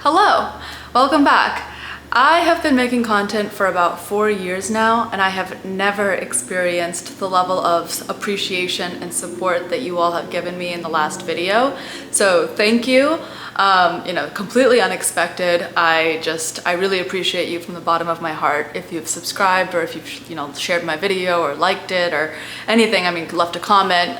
Hello, welcome back. I have been making content for about 4 years now, and I have never experienced the level of appreciation and support that you all have given me in the last video. So thank you. Completely unexpected. I really appreciate you from the bottom of my heart. If you've subscribed or if you've shared my video or liked it or anything, left a comment.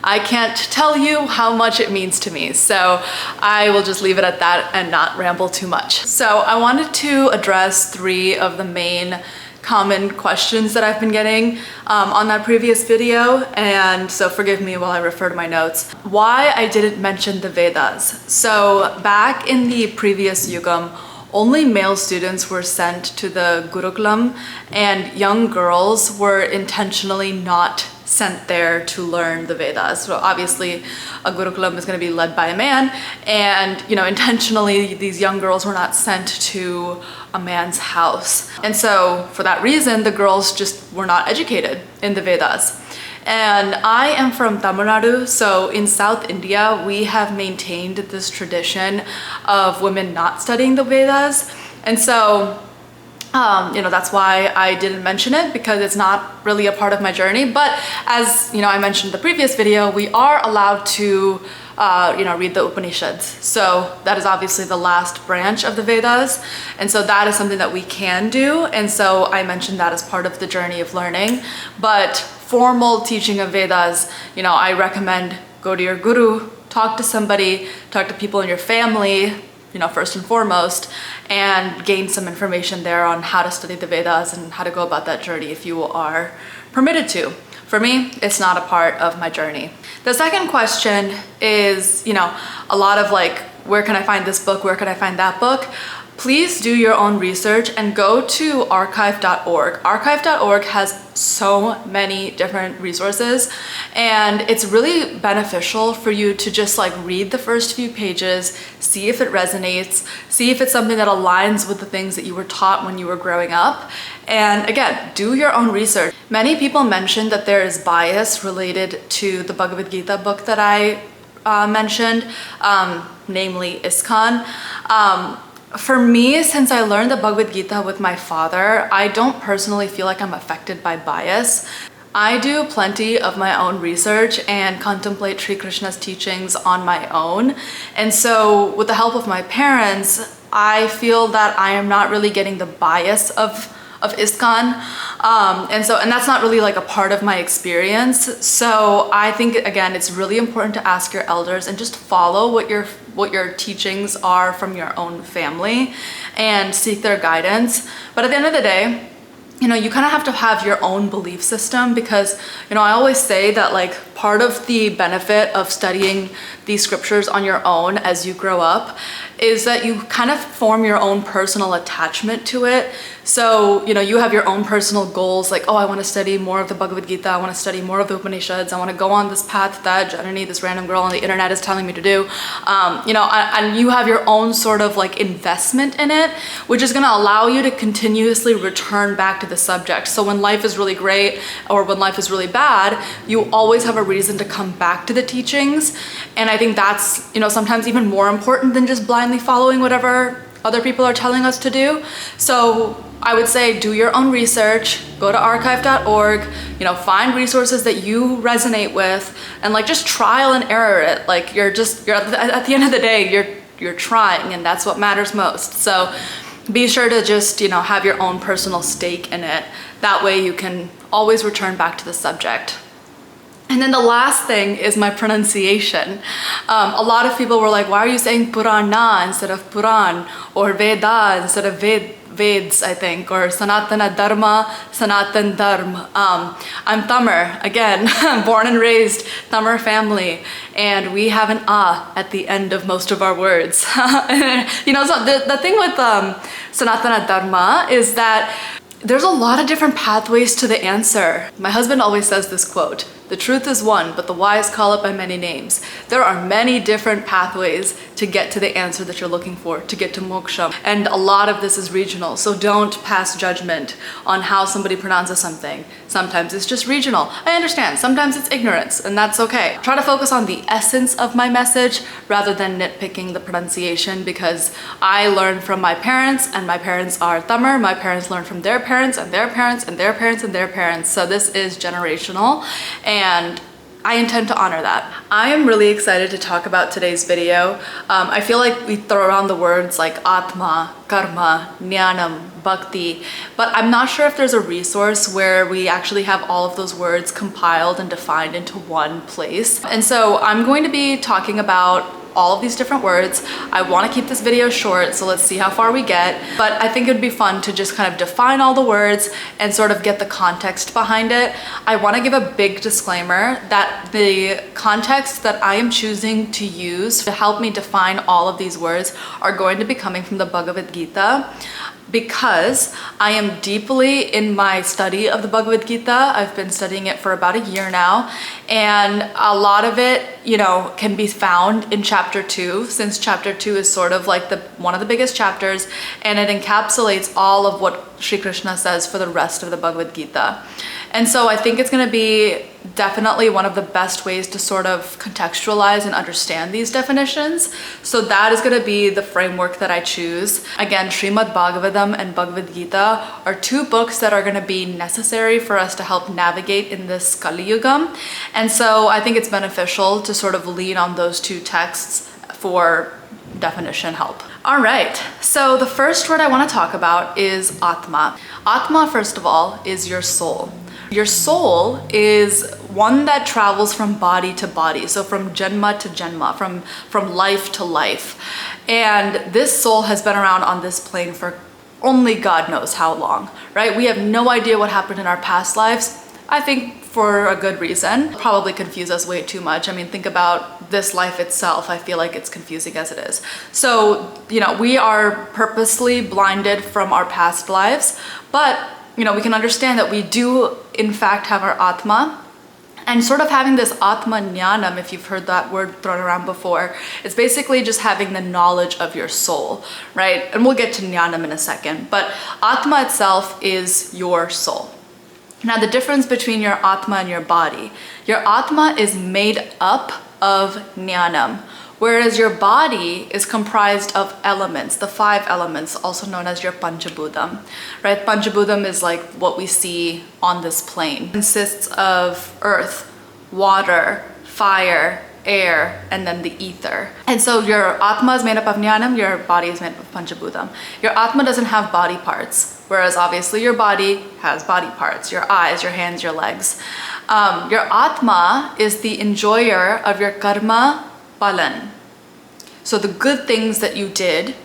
I can't tell you how much it means to me. So I will just leave it at that and not ramble too much. So I wanted to address 3 of the main common questions that I've been getting on that previous video. And so forgive me while I refer to my notes. Why I didn't mention the Vedas. So back in the previous Yugam, only male students were sent to the Gurukulam, and young girls were intentionally not sent there to learn the Vedas. So obviously a Gurukulam is going to be led by a man, and intentionally these young girls were not sent to a man's house. And so for that reason, the girls just were not educated in the Vedas. And I am from Tamil Nadu, so in South India, we have maintained this tradition of women not studying the Vedas. And so that's why I didn't mention it, because it's not really a part of my journey. But as I mentioned in the previous video, we are allowed to read the Upanishads. So that is obviously the last branch of the Vedas. And so that is something that we can do. And so I mentioned that as part of the journey of learning. But formal teaching of Vedas, I recommend go to your guru, talk to somebody, talk to people in your family, first and foremost, and gain some information there on how to study the Vedas and how to go about that journey if you are permitted to. For me, it's not a part of my journey. The second question is, a lot of where can I find this book? Where can I find that book? Please do your own research and go to archive.org. Archive.org has so many different resources, and it's really beneficial for you to just read the first few pages, see if it resonates, see if it's something that aligns with the things that you were taught when you were growing up. And again, do your own research. Many people mention that there is bias related to the Bhagavad Gita book that I mentioned, namely ISKCON. For me, since I learned the Bhagavad Gita with my father, I don't personally feel like I'm affected by bias. I do plenty of my own research and contemplate Sri Krishna's teachings on my own. And so with the help of my parents, I feel that I am not really getting the bias of ISKCON. And that's not really a part of my experience. So I think, again, it's really important to ask your elders and just follow what your teachings are from your own family and seek their guidance. But at the end of the day, you kind of have to have your own belief system, because, I always say that part of the benefit of studying these scriptures on your own as you grow up is that you kind of form your own personal attachment to it. So, you have your own personal goals, oh, I want to study more of the Bhagavad Gita, I want to study more of the Upanishads, I want to go on this path that Janani, this random girl on the internet, is telling me to do. And you have your own sort of investment in it, which is going to allow you to continuously return back to the subject. So when life is really great or when life is really bad, you always have a reason to come back to the teachings. And I think that's, sometimes even more important than just blindly following whatever other people are telling us to do. So I would say do your own research, go to archive.org, find resources that you resonate with, and just trial and error it. You're at the end of the day, you're trying, and that's what matters most. So be sure to just, have your own personal stake in it. That way you can always return back to the subject. And then the last thing is my pronunciation. A lot of people were like, why are you saying Purana instead of Puran, or Veda instead of Veds, I think, or Sanatana Dharma, Sanatan Dharma. I'm Tamil, again, born and raised Tamil family, and we have an at the end of most of our words. So the thing with Sanatana Dharma is that there's a lot of different pathways to the answer. My husband always says this quote, "The truth is one, but the wise call it by many names." There are many different pathways to get to the answer that you're looking for, to get to moksha. And a lot of this is regional, so don't pass judgment on how somebody pronounces something. Sometimes it's just regional. I understand. Sometimes it's ignorance, and that's okay. Try to focus on the essence of my message rather than nitpicking the pronunciation, because I learned from my parents, and my parents are Tamil. My parents learned from their parents and their parents and their parents and their parents. So this is generational, and I intend to honor that. I am really excited to talk about today's video. I feel like we throw around the words like Atma, Karma, Gyanam, Bhakti, but I'm not sure if there's a resource where we actually have all of those words compiled and defined into one place. And so I'm going to be talking about all of these different words. I want to keep this video short, so let's see how far we get. But I think it'd be fun to just kind of define all the words and sort of get the context behind it. I want to give a big disclaimer that the context that I am choosing to use to help me define all of these words are going to be coming from the Bhagavad Gita, because I am deeply in my study of the Bhagavad Gita. I've been studying it for about a year now, and a lot of it, you know, can be found in chapter 2, since chapter 2 is sort of like one of the biggest chapters, and it encapsulates all of what Sri Krishna says for the rest of the Bhagavad Gita. And so I think it's going to be definitely one of the best ways to sort of contextualize and understand these definitions. So that is going to be the framework that I choose. Again, Srimad Bhagavatam and Bhagavad Gita are two books that are going to be necessary for us to help navigate in this Kali Yuga. And so I think it's beneficial to sort of lean on those two texts for definition help. All right, so the first word I want to talk about is Atma. Atma, first of all, is your soul. Your soul is one that travels from body to body, so from Janma to Janma, from life to life. And this soul has been around on this plane for only God knows how long, right? We have no idea what happened in our past lives. I think for a good reason. Probably confuse us way too much. I mean, think about this life itself. I feel like it's confusing as it is. So, you know, we are purposely blinded from our past lives, but you know, we can understand that we do in fact have our Atma, and sort of having this Atma Gyanam, if you've heard that word thrown around before, it's basically just having the knowledge of your soul, right? And we'll get to Gyanam in a second, but Atma itself is your soul. Now, the difference between your Atma and your body, your Atma is made up of Gyanam, whereas your body is comprised of elements, the 5 elements, also known as your Panchabhudam, right? Panchabhudam is like what we see on this plane. It consists of earth, water, fire, air, and then the ether. And so your Atma is made up of Gyanam, your body is made up of Panchabhudam. Your Atma doesn't have body parts, whereas obviously your body has body parts, your eyes, your hands, your legs. Your Atma is the enjoyer of your karma palan. So the good things that you did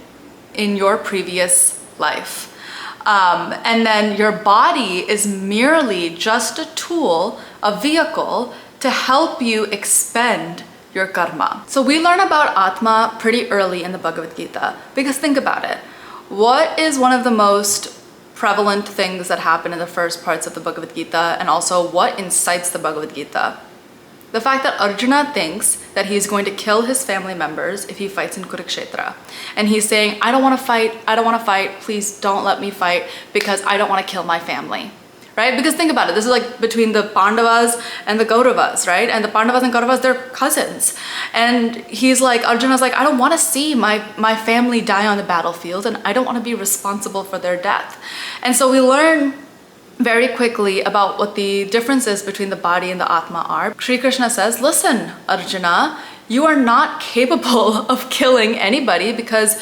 in your previous life. And then your body is merely just a tool, a vehicle to help you expend your karma. So we learn about Atma pretty early in the Bhagavad Gita, because think about it. What is one of the most prevalent things that happen in the first parts of the Bhagavad Gita, and also what incites the Bhagavad Gita? The fact that Arjuna thinks that he's going to kill his family members if he fights in Kurukshetra. And he's saying, I don't want to fight, please don't let me fight because I don't want to kill my family, right? Because think about it, this is like between the Pandavas and the Kauravas, right? And the Pandavas and Kauravas, they're cousins. And he's like, Arjuna's like, I don't want to see my family die on the battlefield, and I don't want to be responsible for their death. And so we learn very quickly about what the differences between the body and the Atma are. Sri Krishna says, listen, Arjuna, you are not capable of killing anybody because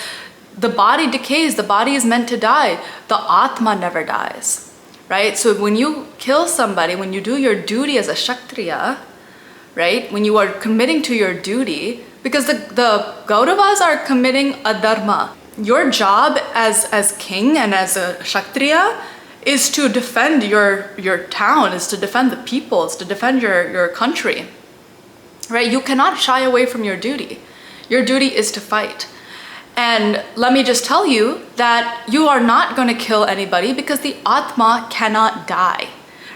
the body decays, the body is meant to die. The Atma never dies, right? So when you kill somebody, when you do your duty as a Kshatriya, right? When you are committing to your duty, because the Kauravas are committing a dharma. Your job as king and as a Kshatriya is to defend your town, is to defend the people, is to defend your country, right? You cannot shy away from your duty. Your duty is to fight. And let me just tell you that you are not going to kill anybody because the Atma cannot die,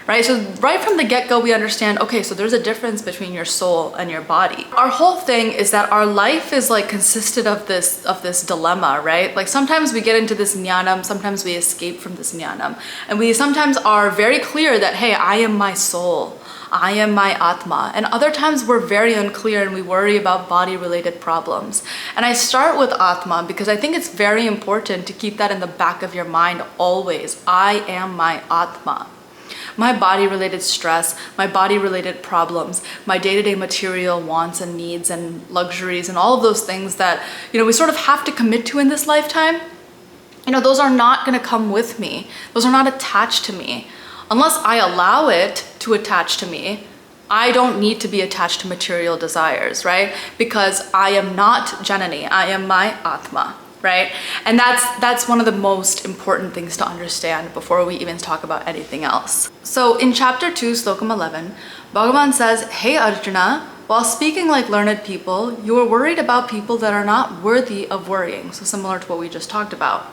right? So right from the get-go, we understand, okay, so there's a difference between your soul and your body. Our whole thing is that our life is like consisted of this dilemma, right? Like sometimes we get into this jnanam, sometimes we escape from this jnanam. And we sometimes are very clear that, hey, I am my soul. I am my Atma. And other times we're very unclear and we worry about body-related problems. And I start with Atma because I think it's very important to keep that in the back of your mind always. I am my Atma. My body-related stress, my body-related problems, my day-to-day material wants and needs and luxuries and all of those things that, we sort of have to commit to in this lifetime, those are not going to come with me. Those are not attached to me. Unless I allow it to attach to me, I don't need to be attached to material desires, right? Because I am not Janani, I am my Atma, right? And that's one of the most important things to understand before we even talk about anything else. So in chapter 2, slokam 11, Bhagavan says, hey Arjuna, while speaking like learned people, you are worried about people that are not worthy of worrying. So similar to what we just talked about.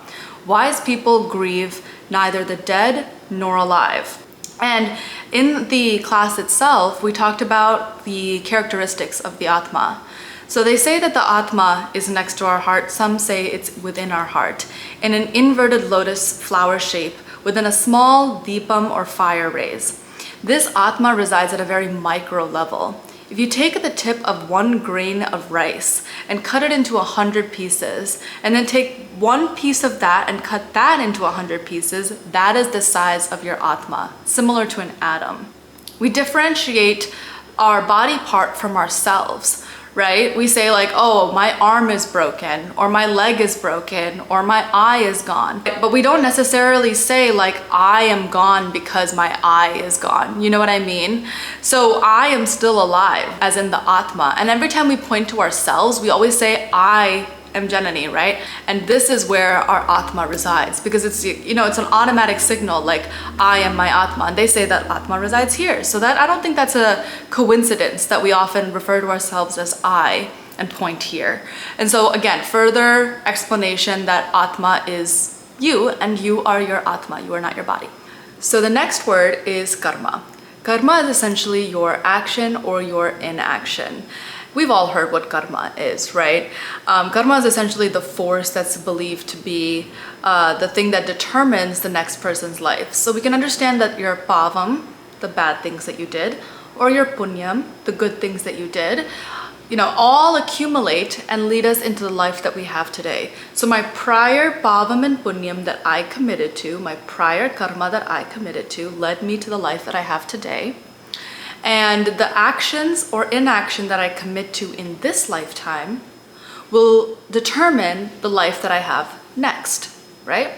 Wise people grieve neither the dead nor alive. And in the class itself, we talked about the characteristics of the Atma. So they say that the Atma is next to our heart. Some say it's within our heart, in an inverted lotus flower shape within a small deepam or fire rays. This Atma resides at a very micro level. If you take the tip of 1 grain of rice and cut it into 100 pieces, and then take 1 piece of that and cut that into 100 pieces, that is the size of your Atma, similar to an atom. We differentiate our body part from ourselves, right? We say like, oh, my arm is broken, or my leg is broken, or my eye is gone. But we don't necessarily say like, I am gone because my eye is gone. You know what I mean? So I am still alive, as in the Atma. And every time we point to ourselves, we always say, I am Janani, right? And this is where our Atma resides, because it's, it's an automatic signal, like I am my Atma, and they say that Atma resides here. So that, I don't think that's a coincidence that we often refer to ourselves as I and point here. And so again, further explanation that Atma is you, and you are your Atma, you are not your body. So the next word is karma. Karma is essentially your action or your inaction. We've all heard what karma is, right? Karma is essentially the force that's believed to be the thing that determines the next person's life. So we can understand that your pavam, the bad things that you did, or your punyam, the good things that you did, all accumulate and lead us into the life that we have today. So my prior pavam and punyam that I committed to, my prior karma that I committed to, led me to the life that I have today. And the actions or inaction that I commit to in this lifetime will determine the life that I have next, right?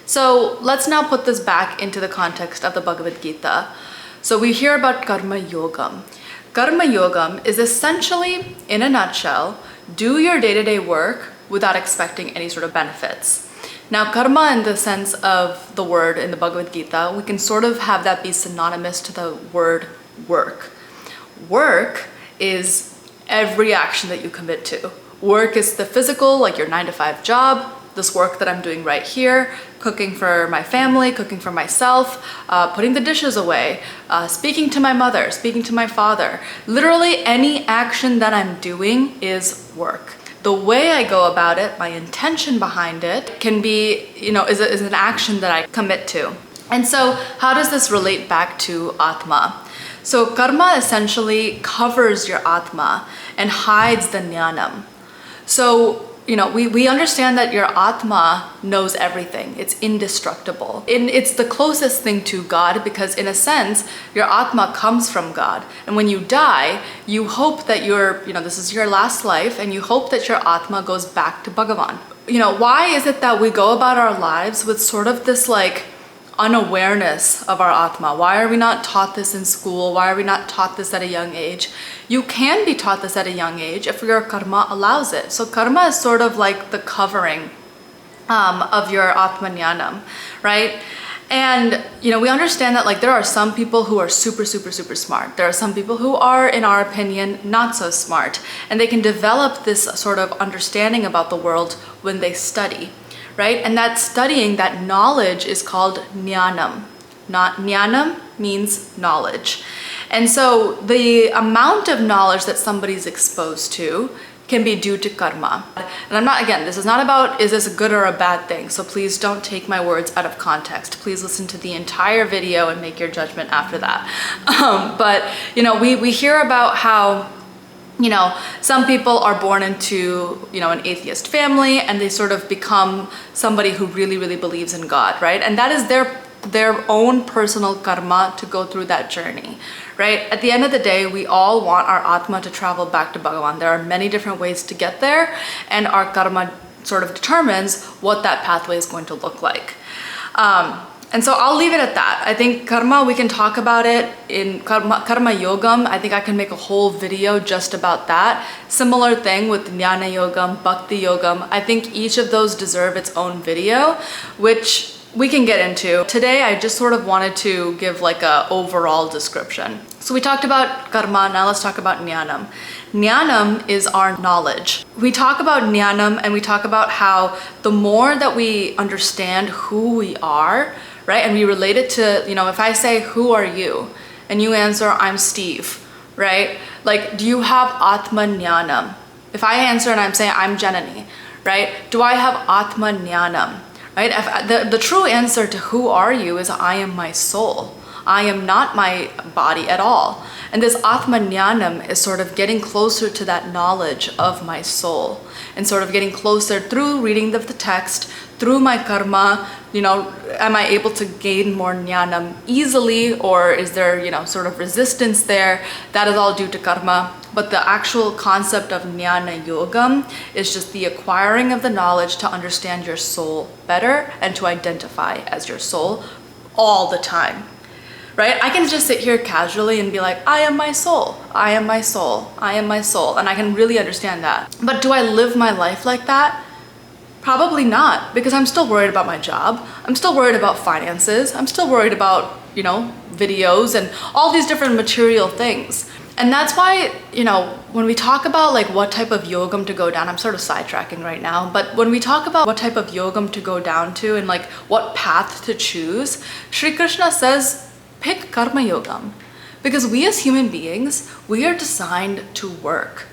So let's now put this back into the context of the Bhagavad Gita. So we hear about karma yogam. Karma yogam is essentially, in a nutshell, do your day-to-day work without expecting any sort of benefits. Now, karma in the sense of the word in the Bhagavad Gita, we can sort of have that be synonymous to the word work. Work is every action that you commit to. Work is the physical, like your 9-to-5 job, this work that I'm doing right here, cooking for my family, cooking for myself, putting the dishes away, speaking to my mother, speaking to my father. Literally any action that I'm doing is work. The way I go about it, my intention behind it can be, is an action that I commit to. And so how does this relate back to Atma? So karma essentially covers your Atma and hides the Jnanam. So, we understand that your Atma knows everything. It's indestructible. And it's the closest thing to God because in a sense, your Atma comes from God. And when you die, you hope that this is your last life and you hope that your Atma goes back to Bhagavan. Why is it that we go about our lives with sort of this like unawareness of our Atma? Why are we not taught this in school? Why are we not taught this at a young age? You can be taught this at a young age if your karma allows it. So karma is sort of like the covering of your Atma Jnanam, right? And, we understand that like there are some people who are super, super, super smart. There are some people who are, in our opinion, not so smart. And they can develop this sort of understanding about the world when they study. Right? And that studying, that knowledge is called jnanam. Not Gyanam means knowledge. And so the amount of knowledge that somebody's exposed to can be due to karma. And I'm not, again, this is not about is this a good or a bad thing, so please don't take my words out of context. Please listen to the entire video and make your judgment after that. But you know, we hear about how, you know, some people are born into, you know, an atheist family and they sort of become somebody who really, really believes in God, right? And that is their own personal karma to go through that journey, right? At the end of the day, we all want our Atma to travel back to Bhagavan. There are many different ways to get there, and our karma sort of determines what that pathway is going to look like. And so I'll leave it at that. I think karma, we can talk about it in karma yogam. I think I can make a whole video just about that. Similar thing with jnana yogam, bhakti yogam. I think each of those deserve its own video, which we can get into. Today, I just sort of wanted to give like a overall description. So we talked about karma, now let's talk about jnanam. Jnanam is our knowledge. We talk about jnanam and we talk about how the more that we understand who we are, right? And we relate it to, you know, if I say, who are you? And you answer, I'm Steve, right? Like, do you have Atma Jnanam? If I answer and I'm saying, I'm Janani, right? Do I have Atma Jnanam, right? The true answer to who are you is I am my soul. I am not my body at all. And this Atma Jnanam is sort of getting closer to that knowledge of my soul and sort of getting closer through reading the text, through my karma. You know, am I able to gain more jnanam easily, or is there, you know, sort of resistance there? That is all due to karma. But the actual concept of jnana yogam is just the acquiring of the knowledge to understand your soul better and to identify as your soul all the time. Right? I can just sit here casually and be like, I am my soul, I am my soul, I am my soul. And I can really understand that. But do I live my life like that? Probably not, because I'm still worried about my job. I'm still worried about finances. I'm still worried about, you know, videos and all these different material things. And that's why, you know, when we talk about like what type of yogam to go down, I'm sort of sidetracking right now, but when we talk about what type of yogam to go down to and like what path to choose, Sri Krishna says, pick karma yogam. Because we as human beings, we are designed to work,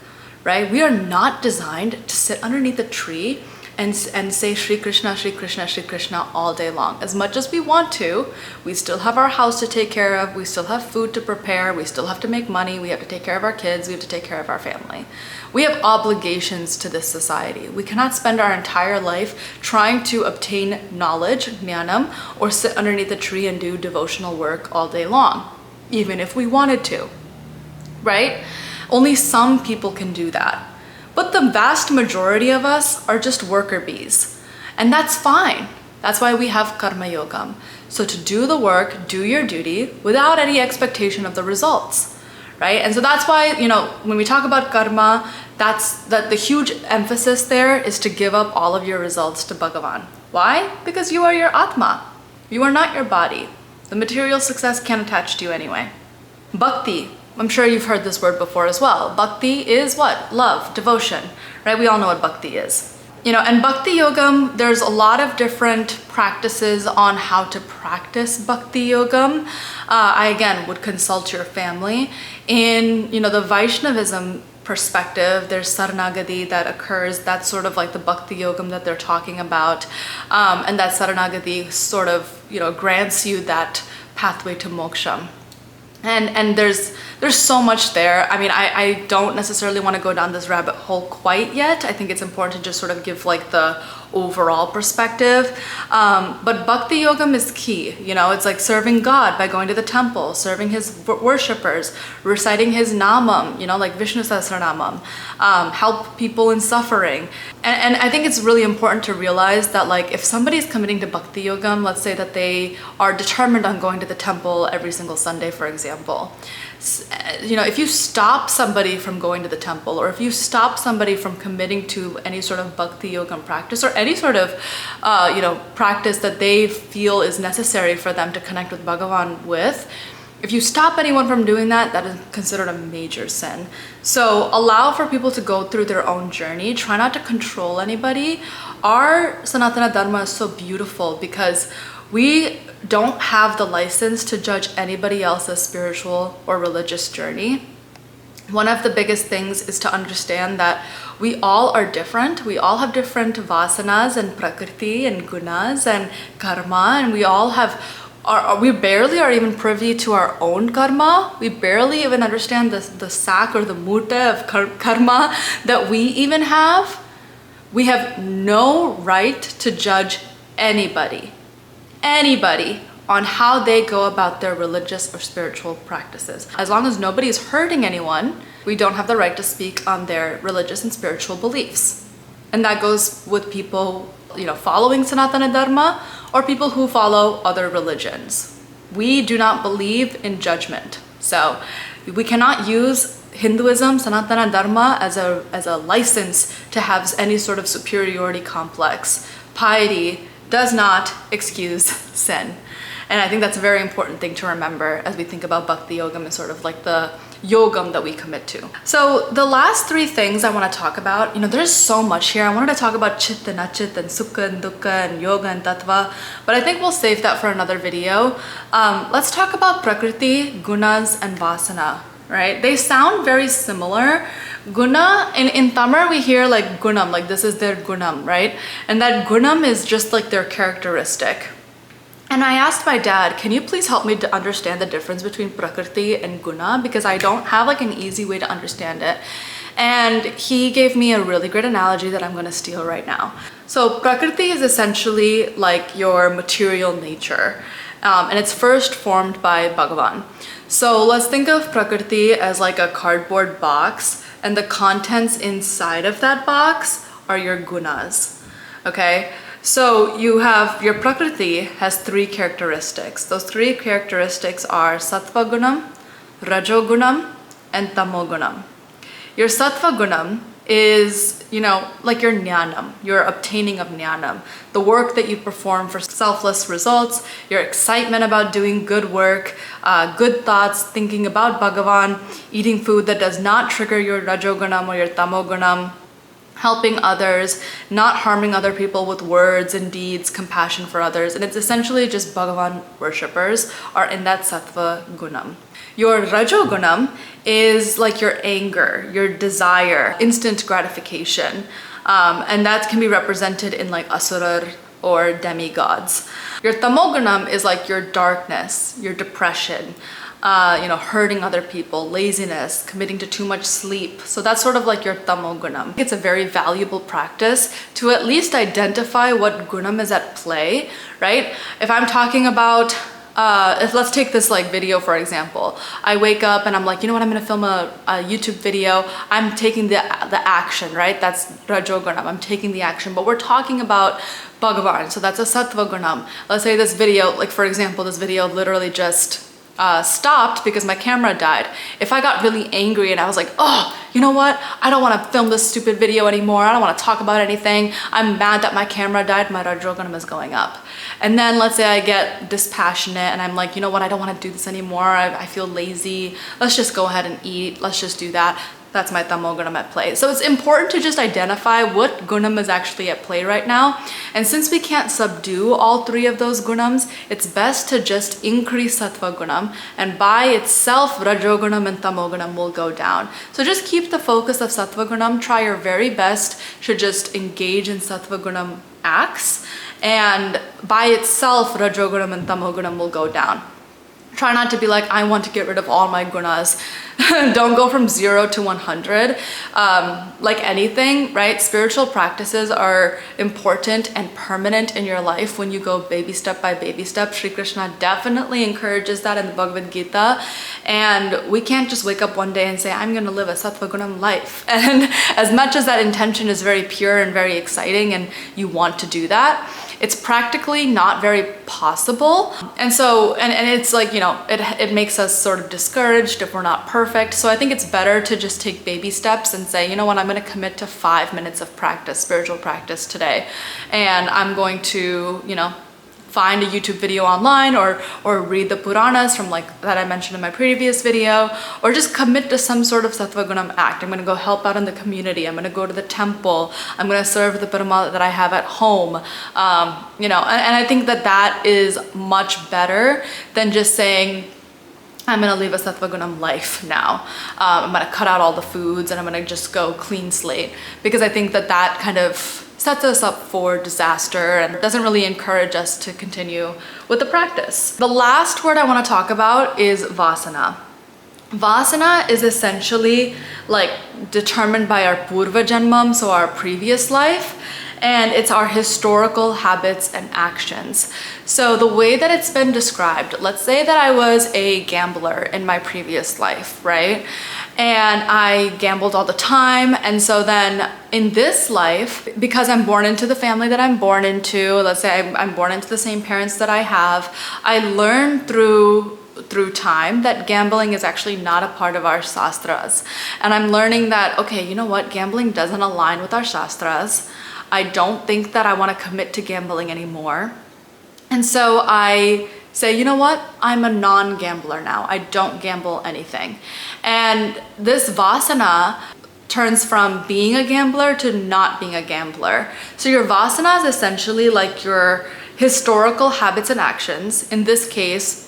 right? We are not designed to sit underneath a tree and say Shri Krishna, Shri Krishna, Shri Krishna all day long. As much as we want to, we still have our house to take care of, we still have food to prepare, we still have to make money, we have to take care of our kids, we have to take care of our family. We have obligations to this society. We cannot spend our entire life trying to obtain knowledge, jnanam, or sit underneath a tree and do devotional work all day long, even if we wanted to, right? Only some people can do that. But the vast majority of us are just worker bees. And that's fine. That's why we have karma yogam. So to do the work, do your duty without any expectation of the results, right? And so that's why, you know, when we talk about karma, the huge emphasis there is to give up all of your results to Bhagavan. Why? Because you are your Atma. You are not your body. The material success can't attach to you anyway. Bhakti. I'm sure you've heard this word before as well. Bhakti is what? Love, devotion, right? We all know what bhakti is. You know, and bhakti yogam, there's a lot of different practices on how to practice bhakti yogam. I, again, would consult your family. In, you know, the Vaishnavism perspective, there's saranagati that occurs. That's sort of like the bhakti yogam that they're talking about. And that saranagati sort of, you know, grants you that pathway to moksha. And there's so much there. I mean, I don't necessarily want to go down this rabbit hole quite yet. I think it's important to just sort of give like the overall perspective. But bhakti yogam is key. You know, it's like serving God by going to the temple, serving his worshippers, reciting his namam, you know, like Vishnu Sahasranamam, help people in suffering. And I think it's really important to realize that like if somebody's committing to bhakti yogam, let's say that they are determined on going to the temple every single Sunday, for example. You know, if you stop somebody from going to the temple, or if you stop somebody from committing to any sort of bhakti yogam practice, or any sort of, you know, practice that they feel is necessary for them to connect with Bhagavan with, if you stop anyone from doing that, that is considered a major sin. So allow for people to go through their own journey. Try not to control anybody. Our Sanatana Dharma is so beautiful because We don't have the license to judge anybody else's spiritual or religious journey. One of the biggest things is to understand that we all are different. We all have different vasanas and prakriti and gunas and karma, and we all have we barely are even privy to our own karma. We barely even understand the sack or the murta of karma that we even have. We have no right to judge anybody on how they go about their religious or spiritual practices. As long as nobody is hurting anyone, we don't have the right to speak on their religious and spiritual beliefs. And that goes with people, following Sanatana Dharma or people who follow other religions. We do not believe in judgment. So we cannot use Hinduism, Sanatana Dharma as a license to have any sort of superiority complex. Piety does not excuse sin. And I think that's a very important thing to remember as we think about Bhakti Yogam as sort of like the yogam that we commit to. So the last three things I want to talk about, there's so much here. I wanted to talk about Chit and Achit and Sukha and Dukkha and Yoga and Tattva, but I think we'll save that for another video. Let's talk about Prakriti, Gunas, and Vasana, right? They sound very similar. Guna, in Tamil we hear like Gunam, like this is their Gunam, right? And that Gunam is just like their characteristic. And I asked my dad, can you please help me to understand the difference between Prakriti and Guna? Because I don't have like an easy way to understand it. And he gave me a really great analogy that I'm going to steal right now. So Prakriti is essentially like your material nature. And it's first formed by Bhagavan. So let's think of Prakriti as like a cardboard box, and the contents inside of that box are your gunas, okay? So you have, your Prakriti has three characteristics. Those three characteristics are Sattva Gunam, Rajo Gunam, and Tamo Gunam. Your Sattva Gunam is, like your Jnanam, your obtaining of Jnanam, the work that you perform for selfless results, your excitement about doing good work, good thoughts, thinking about Bhagavan, eating food that does not trigger your Rajo Gunam or your Tamo Gunam, helping others, not harming other people with words and deeds, compassion for others. And it's essentially just Bhagavan worshippers are in that Sattva Gunam. Your Rajo Gunam is like your anger, your desire, instant gratification. And that can be represented in like Asurar or demigods. Your Tamo Gunam is like your darkness, your depression, hurting other people, laziness, committing to too much sleep. So that's sort of like your Tamo Gunam. It's a very valuable practice to at least identify what Gunam is at play, right? If I'm talking about, let's take this like video for example. I wake up and I'm like, I'm gonna film a YouTube video. I'm taking the action, right? That's Rajo Gunam. I'm taking the action, but we're talking about Bhagavan. So that's a Sattva Gunam. Let's say this video, like for example, this video literally just stopped because my camera died. If I got really angry and I was like, oh, you know what? I don't want to film this stupid video anymore. I don't want to talk about anything. I'm mad that my camera died. My Rajo Gunam is going up. And then let's say I get dispassionate and I'm like, you know what? I don't want to do this anymore. I feel lazy. Let's just go ahead and eat. Let's just do that. That's my Tamo Gunam at play. So it's important to just identify what Gunam is actually at play right now. And since we can't subdue all three of those Gunams, it's best to just increase Sattva Gunam, and by itself, Rajo Gunam and Tamo Gunam will go down. So just keep the focus of Sattva Gunam. Try your very best to just engage in Sattva Gunam acts, and by itself, Rajo Gunam and Tamo Gunam will go down. Try not to be like, I want to get rid of all my gunas. Don't go from 0 to 100. Like anything, right? Spiritual practices are important and permanent in your life when you go baby step by baby step. Sri Krishna definitely encourages that in the Bhagavad Gita. And we can't just wake up one day and say, I'm going to live a Sattva Gunam life. And as much as that intention is very pure and very exciting and you want to do that, it's practically not very possible. And so, and it's like, it makes us sort of discouraged if we're not perfect. So I think it's better to just take baby steps and say, you know what, I'm going to commit to 5 minutes of practice, spiritual practice today. And I'm going to, find a YouTube video online or read the Puranas from like that I mentioned in my previous video, or just commit to some sort of Sattva Gunam act. I'm gonna go help out in the community. I'm gonna go to the temple. I'm gonna serve the Perumal that I have at home. You know, and I think that that is much better than just saying, I'm gonna live a Sattva Gunam life now. I'm gonna cut out all the foods and I'm gonna just go clean slate. Because I think that that kind of sets us up for disaster and doesn't really encourage us to continue with the practice. The last word I wanna talk about is Vasana. Vasana is essentially like determined by our Purva Janmam, so our previous life, and it's our historical habits and actions. So the way that it's been described, let's say that I was a gambler in my previous life, right? And I gambled all the time. And so then in this life, because I'm born into the family that I'm born into, let's say I'm born into the same parents that I have, I learned through time that gambling is actually not a part of our shastras. And I'm learning that, okay, you know what? Gambling doesn't align with our shastras. I don't think that I want to commit to gambling anymore. And so I say, you know what? I'm a non-gambler now. I don't gamble anything. And this Vasana turns from being a gambler to not being a gambler. So your Vasana is essentially like your historical habits and actions. In this case,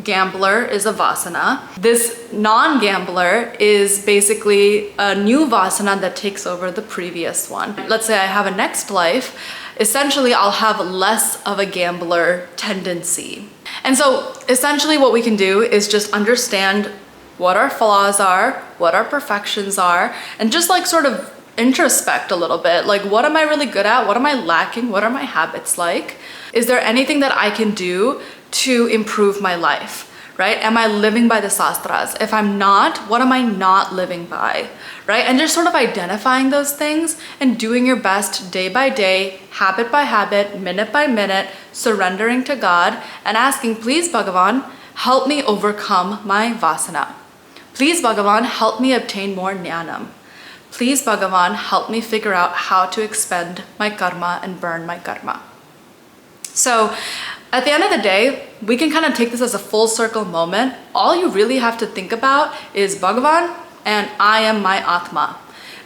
gambler is a Vasana. This non-gambler is basically a new Vasana that takes over the previous one. Let's say I have a next life, essentially I'll have less of a gambler tendency. And so essentially what we can do is just understand what our flaws are, what our perfections are, and just like sort of introspect a little bit. Like, what am I really good at? What am I lacking? What are my habits like? Is there anything that I can do to improve my life, right? Am I living by the sastras? If I'm not, what am I not living by, right? And just sort of identifying those things and doing your best day by day, habit by habit, minute by minute, surrendering to God and asking, please Bhagavan, help me overcome my Vasana. Please Bhagavan, help me obtain more Gyanam. Please Bhagavan, help me figure out how to expend my karma and burn my karma. So at the end of the day, we can kind of take this as a full circle moment. All you really have to think about is Bhagavan and I am my Atma.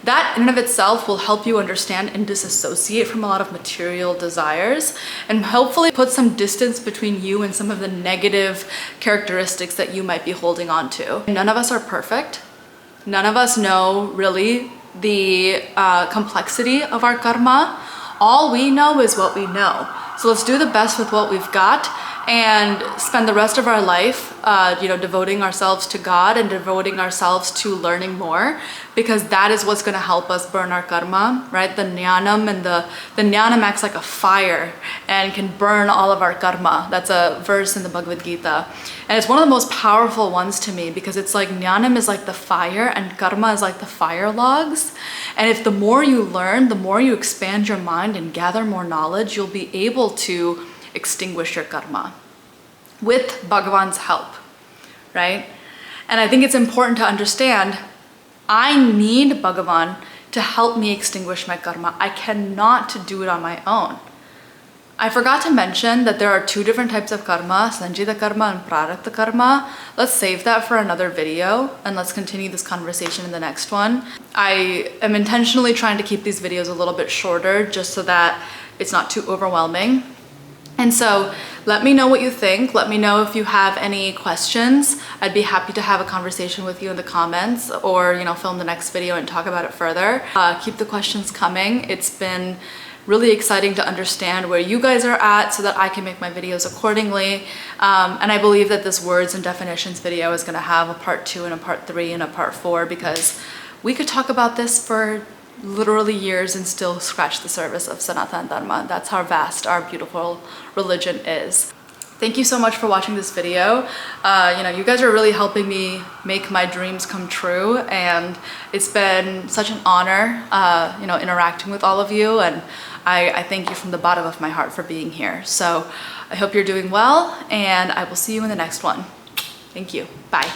That in and of itself will help you understand and disassociate from a lot of material desires and hopefully put some distance between you and some of the negative characteristics that you might be holding on to. None of us are perfect. None of us know really the complexity of our karma. All we know is what we know. So let's do the best with what we've got and spend the rest of our life, devoting ourselves to God and devoting ourselves to learning more, because that is what's going to help us burn our karma, right? The Gyanam and the Gyanam acts like a fire and can burn all of our karma. That's a verse in the Bhagavad Gita. And it's one of the most powerful ones to me because it's like Gyanam is like the fire and karma is like the fire logs. And if the more you learn, the more you expand your mind and gather more knowledge, you'll be able to extinguish your karma with Bhagavan's help, right? And I think it's important to understand I need Bhagavan to help me extinguish my karma. I cannot do it on my own. I forgot to mention that there are two different types of karma, Sanjita karma and Prarakta karma. Let's save that for another video and let's continue this conversation in the next one. I am intentionally trying to keep these videos a little bit shorter just so that it's not too overwhelming. And so let me know what you think. Let me know if you have any questions. I'd be happy to have a conversation with you in the comments or, film the next video and talk about it further. Keep the questions coming. It's been really exciting to understand where you guys are at so that I can make my videos accordingly. And I believe that this words and definitions video is gonna have a part 2 and a part 3 and a part 4 because we could talk about this for literally years and still scratch the surface of Sanatana Dharma. That's how vast our beautiful religion is. Thank you so much for watching this video. You guys are really helping me make my dreams come true, and it's been such an honor, interacting with all of you, and I thank you from the bottom of my heart for being here. So I hope you're doing well, and I will see you in the next one. Thank you. Bye.